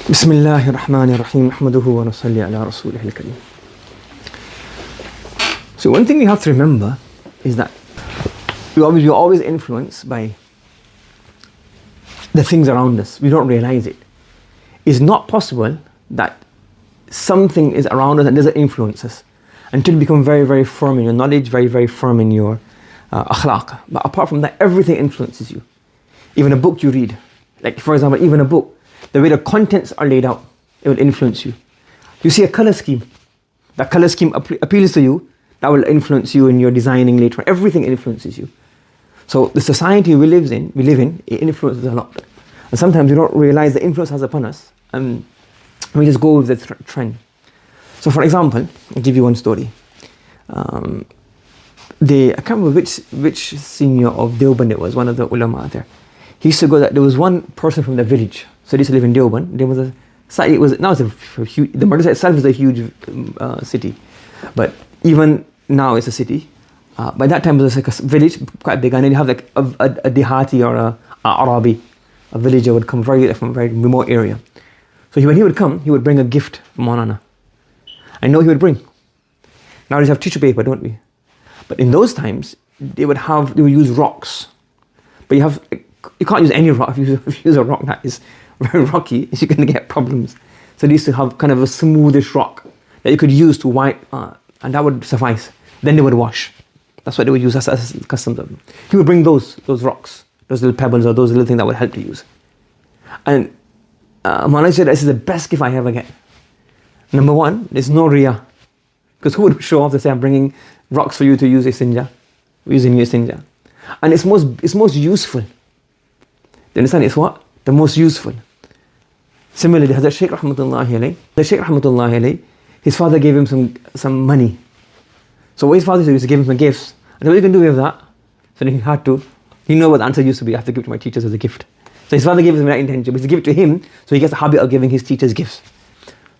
Bismillahir Rahmanir Rahim. Ahmaduhu wa nusalli ala rasulihil kareem. So one thing we have to remember is that you're always influenced by the things around us. We don't realize it. It's not possible that something is around us and doesn't influence us until you become very, very firm in your knowledge, very, very firm in your akhlaq. But apart from that, everything influences you. Even a book you read, like for example, even a book, the way the contents are laid out, it will influence you. You see a color scheme, that color scheme appeals to you, that will influence you in your designing later. Everything influences you. So the society we live in, it influences a lot. And sometimes we don't realize the influence has upon us, and we just go with the trend. So for example, I'll give you one story. I can't remember which senior of Deoband it was, one of the ulama there. He used to go that there was one person from the village. So they used to live in Deoband. There was a site. Now it's a huge. The madrasa itself is a huge city, but even now it's a city. By that time it was like a village, quite big, and then you have like a dehati or a Arabi, a villager would come from a very remote area. So when he would come, he would bring a gift from Maulana. I know he would bring. Now we have tissue paper, don't we? But in those times, they would use rocks. But you can't use any rock. If you use a rock that is very rocky, you're going to get problems. So they used to have kind of a smoothish rock that you could use to wipe, and that would suffice. Then they would wash. That's what they would use as customs of them. He would bring those rocks, those little pebbles or those little things that would help to use. And Maulana said, this is the best gift I ever get. Number one, there's no riyah. Because who would show off to say, I'm bringing rocks for you to use istinja, using your istinja. And it's most useful. Do you understand? It's what? The most useful. Similarly, Hazrat Shaykh Rahmatullahi alayhi, his father gave him some money. So what his father used to give him some gifts. And what you can do with that? So then he had to. He knew what the answer used to be. I have to give it to my teachers as a gift. So his father gave him that intention, but he gave it to him, so he gets the habit of giving his teachers gifts.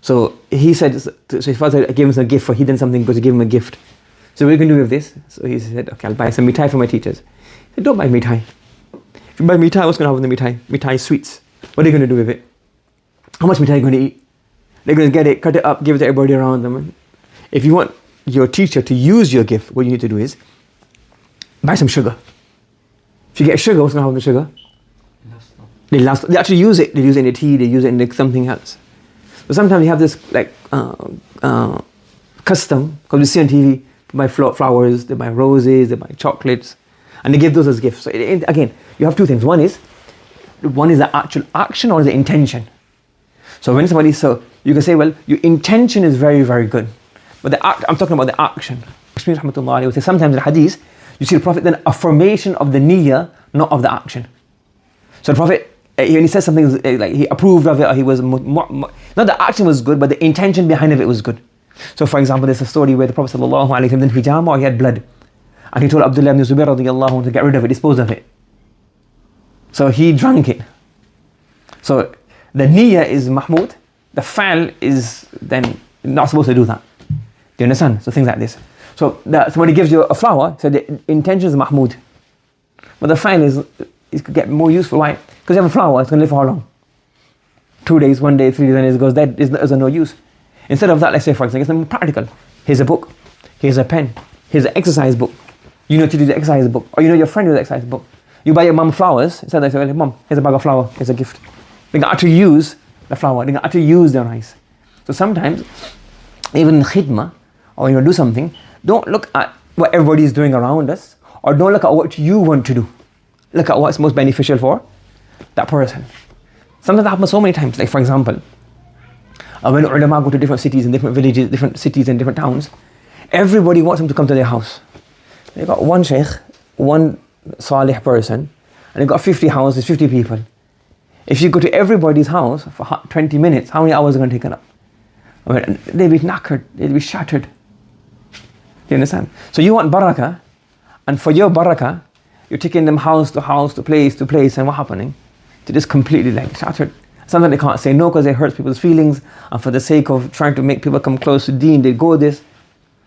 So he said, so his father gave him some gift, for he did something, but to give him a gift. So what you can do with this? So he said, okay, I'll buy some mithai for my teachers. He said, don't buy mithai. If you buy mithai, what's going to happen with the mithai? Mithai is sweets. What are you going to do with it? How much mithai are you going to eat? They're going to get it, cut it up, give it to everybody around them. If you want your teacher to use your gift, what you need to do is buy some sugar. If you get sugar, what's going to happen with sugar? They actually use it. They use it in the tea. They use it in something else. But sometimes you have this like custom, because we see on TV, they buy flowers, they buy roses, they buy chocolates, and they give those as gifts. So again, you have two things. One is the actual action or the intention. So when so you can say, well, your intention is very, very good, but I'm talking about the action. Rahmatullah would say sometimes in hadith, you see the Prophet then affirmation of the niyyah, not of the action. So the Prophet, when he says something like he approved of it, or he was not the action was good, but the intention behind it was good. So for example, there's a story where the Prophet sallallahu alaihi wasallam did hijama, or he had blood, and he told Abdullah ibn Zubair radiyallahu anhu to get rid of it, dispose of it. So he drank it. So the niyyah is mahmud, the fa'al is then not supposed to do that. Do you understand? So things like this. So somebody gives you a flower, so the intention is mahmud, but the fa'al is could get more useful. Why? Because you have a flower, it's going to live for how long? 2 days, 1 day, 3 days, and it goes dead. Is of no use. Instead of that, let's say for example, something practical. Here's a book, here's a pen, here's an exercise book. You know to do the exercise book, or you know your friend does the exercise book. You buy your mum flowers, instead they say, well, mum, here's a bag of flour, here's a gift. They can actually use the flower, they can actually use their eyes. So sometimes, even in khidmah, or when you do something, don't look at what everybody is doing around us, or don't look at what you want to do. Look at what's most beneficial for that person. Sometimes that happens so many times. Like for example, when ulama go to different cities and different villages, different cities and different towns, everybody wants them to come to their house. They've got one sheikh, one salih person, and they've got 50 houses, 50 people. If you go to everybody's house for 20 minutes, how many hours are going to take it up? I mean, they'll be knackered, they'll be shattered. Do you understand? So you want barakah, and for your barakah, you're taking them house to house, to place, and what's happening? They're just completely like shattered. Sometimes they can't say no because it hurts people's feelings, and for the sake of trying to make people come close to deen, they go this.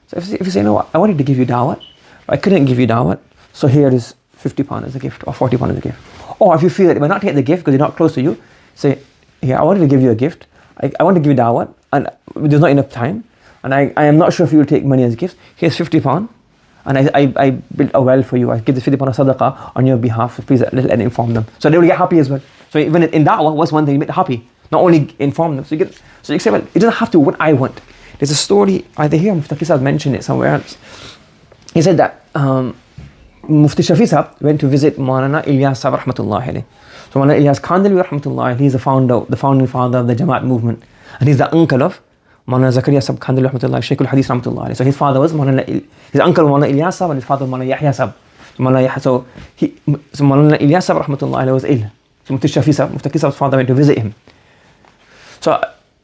So if you say, no, I wanted to give you dawat, but I couldn't give you dawat, so here is £50 as a gift, or £40 as a gift. Or if you feel that they might not take the gift because they're not close to you, say, here, I wanted to give you a gift, I want to give you dawah, and there's not enough time, and I am not sure if you will take money as gifts. Here's £50, and I built a well for you. I give the £50 sadaqah on your behalf, so please let inform them. So they will get happy as well. So even in da'wah, what's one thing, you make them happy, not only inform them. So you say, well, it doesn't have to be what I want. There's a story, either here, Mufti Sahib mentioned it somewhere else. He said that Mufti Shafi Sahib went to visit Maulana Ilyas Sahib rahmatullahi alayhi. So Maulana Ilyas Kandhali rahmatullahi, he's the founding father of the Jamaat movement. And he's the uncle of Maulana Zakaria Sahib Kandhali rahmatullahi, Shaykh al-Hadith rahmatullahi alayhi. So his father was his uncle Maulana Ilyas Sahib, and his father was Maulana Yahya Sahib. So Maulana Ilyas Sahib rahmatullahi alayhi was ill. So Mufti Shafi Sahib, Mufti Sahab's father went to visit him. So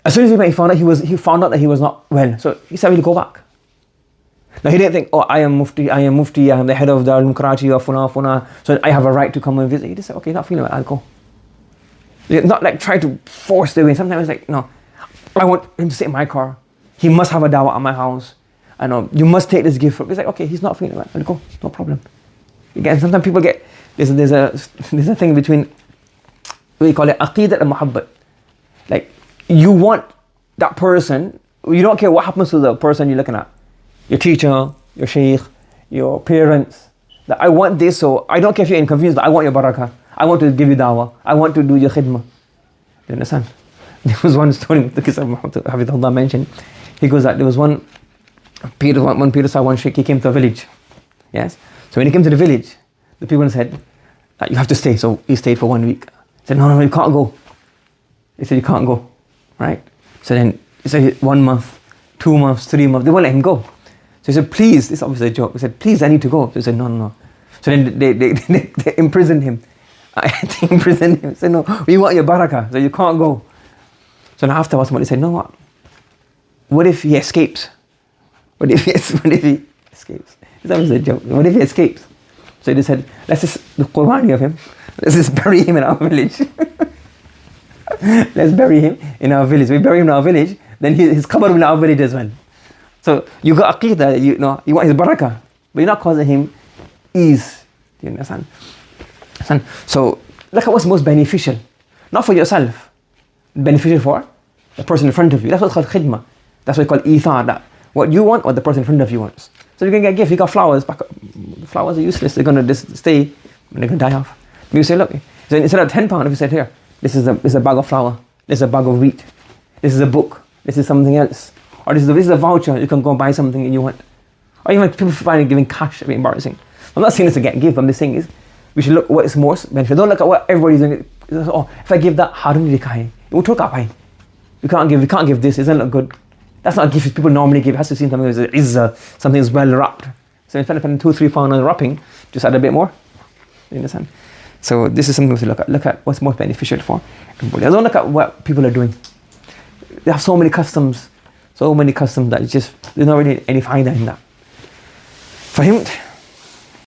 as soon as he found out that he was not well, so he said, we'll go back. Now he didn't think, oh, I am Mufti, I am the head of Darul Karachi or Funa, so I have a right to come and visit. He just said, okay, not feeling well, I'll go. Not like try to force the way. Sometimes it's like, no, I want him to sit in my car. He must have a dawah at my house. I know, you must take this gift. It's like, okay, he's not feeling well, I'll go, no problem. Again, sometimes people get, there's a thing between, we call it aqidat and muhabbat. Like, you want that person, you don't care what happens to the person you're looking at. Your teacher, your shaykh, your parents. That I want this, so I don't care if you're inconvenienced, but I want your barakah. I want to give you dawah. I want to do your khidmah. You understand? There was one story the Hafidhullah mentioned. He goes that there was one shaykh, he came to a village. Yes? So when he came to the village, the people said, that you have to stay. So he stayed for 1 week. He said, no, you can't go. He said, you can't go. Right? So then he said 1 month, 2 months, 3 months, they won't let him go. So he said, please, this is obviously a joke. He said, please, I need to go. So he said, no. So then they imprisoned him. They imprisoned him. He said, no, we want your barakah, so you can't go. So then afterwards, somebody said, no, what if he escapes? What if he escapes? This was a joke. What if he escapes? So they said, let's just, the Qur'ani of him, let's just bury him in our village. Let's bury him in our village. We bury him in our village, then his qabr will be in our village as well. So you got aqidah, you want his barakah, but you're not causing him ease. Do you understand? So look at what's most beneficial. Not for yourself, beneficial for the person in front of you. That's what's called khidmah. That's what we call ithar, that what you want, what the person in front of you wants. So you can get a gift, you got flowers, the flowers are useless, they're going to just stay, and they're going to die off. You say, look, so instead of £10, if you said, here, this is a bag of flour, this is a bag of wheat, this is a book, this is something else, or this is a voucher, you can go buy something you want. Or even people find giving cash, a bit embarrassing. I'm not saying this to get gift, but I'm just saying is, we should look what is most beneficial. Don't look at what everybody's doing. Oh, if I give that, harun it will talk up. We can't give this, it doesn't look good. That's not a gift people normally give. It has to seem something that is something that's well wrapped. So instead of spending £2-3 on wrapping, just add a bit more. You understand? So this is something to look at. Look at what's most beneficial for everybody. Don't look at what people are doing. They have so many customs that it's just, there's not really any faida in that. For him,